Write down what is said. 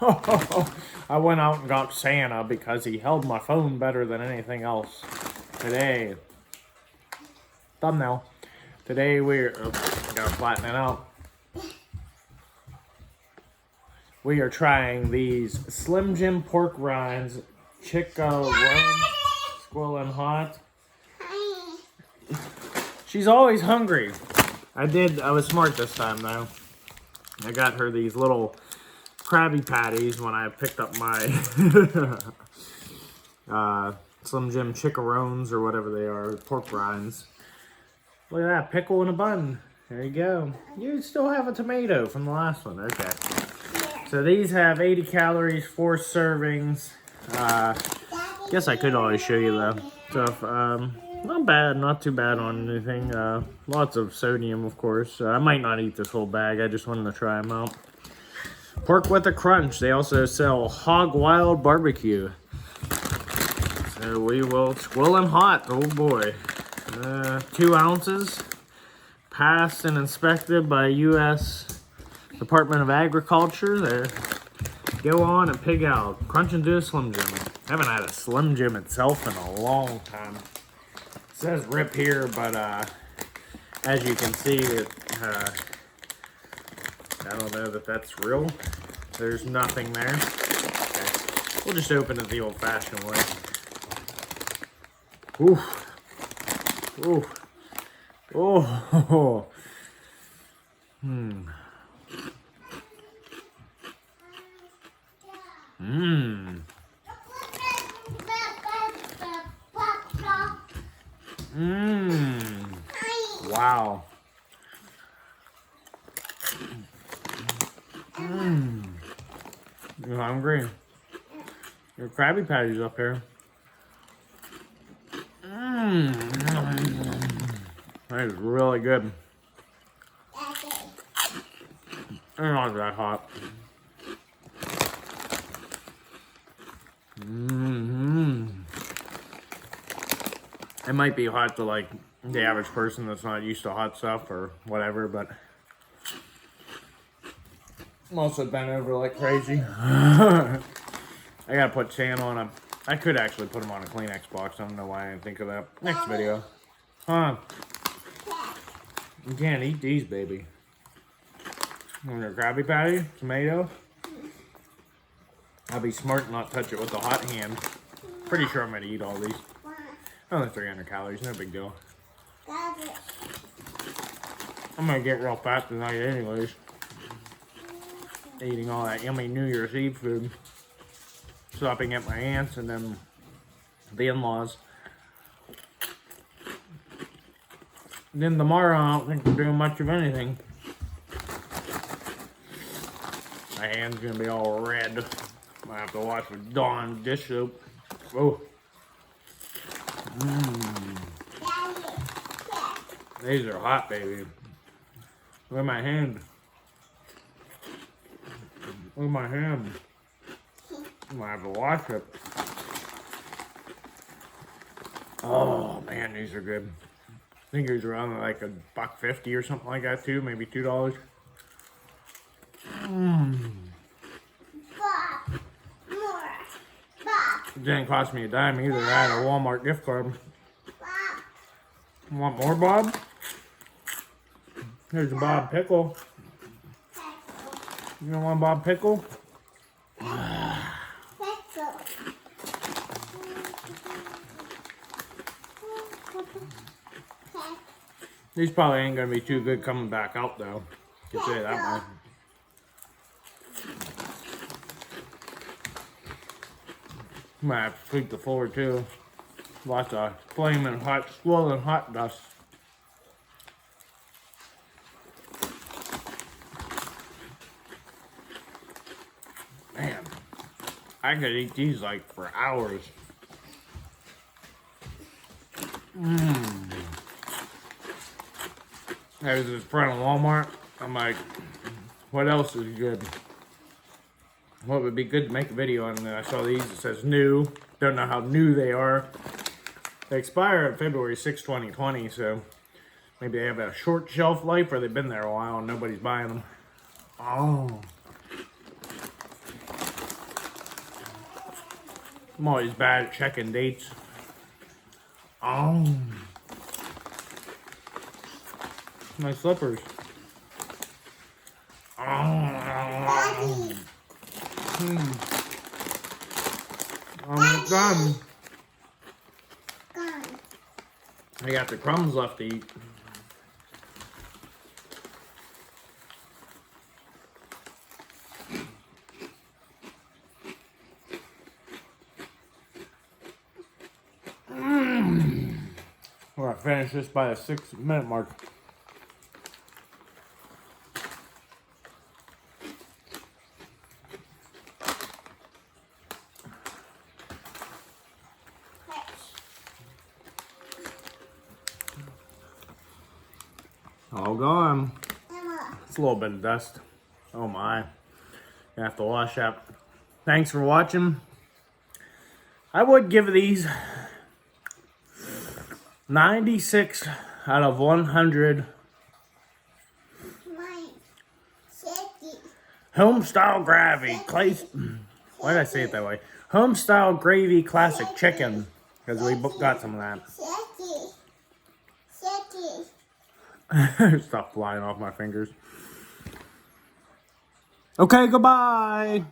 I went out and got Santa because he held my phone better than anything else. Today, thumbnail. Today we're, gotta flatten it out. We are trying these Slim Jim pork rinds, Chico Squealin hot. She's always hungry. I was smart this time though. I got her these little Krabby Patties when I picked up my Slim Jim Chickarones or whatever they are, pork rinds. Look at that, pickle in a bun. There you go. You still have a tomato from the last one. Okay. So these have 80 calories, 4 servings. Guess I could always show you the stuff. Not bad, not too bad on anything. Lots of sodium, of course. I might not eat this whole bag. I just wanted to try them out. Pork with a crunch. They also sell Hog Wild Barbecue. So we will Squealin hot. Oh boy. 2 ounces. Passed and inspected by U.S. Department of Agriculture. There. Go on and pig out. Crunch into a Slim Jim. Haven't had a Slim Jim itself in a long time. It says rip here, but as you can see, I don't know that that's real. There's nothing there. Okay. We'll just open it the old-fashioned way. Ooh. Ooh. Oh. Mmm. Mmm. Mmm. Wow. Mmm. You hungry? Your Krabby Patties up here. Mmm. That is really good. They're not that hot. Mm-hmm. It might be hot to like the average person that's not used to hot stuff or whatever, but I'm also bent over like crazy. I gotta put Santa on I could actually put him on a Kleenex box. I don't know why I didn't think of that. Next video. Huh. You can't eat these, baby. Want your Krabby Patty? Tomato? I'll be smart and not touch it with the hot hand. Pretty sure I'm gonna eat all these. Only 300 calories, no big deal. I'm gonna get real fat tonight anyways. Eating all that yummy New Year's Eve food. Stopping at my aunt's and then the in-laws. Then tomorrow I don't think we're doing much of anything. My hand's gonna be all red. I have to wash with Dawn dish soap. Oh. Mmm. These are hot, baby. Look at my hand. Look at my hand. I'm gonna have to wash it. Oh man, these are good. I think these are around like $1.50 or something like that too, maybe $2. Mmm. It didn't cost me a dime either. I had a Walmart gift card. Want more, Bob? Here's a Bob Pickle. You don't want Bob Pickle? These probably ain't gonna be too good coming back out though. You can say that much. Might have to sweep the floor too. Lots of flaming hot, swollen hot dust. Man, I could eat these like for hours. Mmm. I was in front of Walmart. I'm like, what else is good? What would be good to make a video on? And I saw these. It says new. Don't know how new they are. They expire on February 6, 2020. So maybe they have a short shelf life or they've been there a while and nobody's buying them. Oh. I'm always bad at checking dates. Oh. My slippers. Oh. I'm done. I got the crumbs left to eat. We're gonna finish this by the 6-minute mark. All gone. It's a little bit of dust. Oh my. Gonna have to wash that. Thanks for watching. I would give these 96 out of 100 home style gravy. Why did I say it that way? Home style gravy classic chicken. Because we both got some of that. Stop flying off my fingers. Okay, goodbye.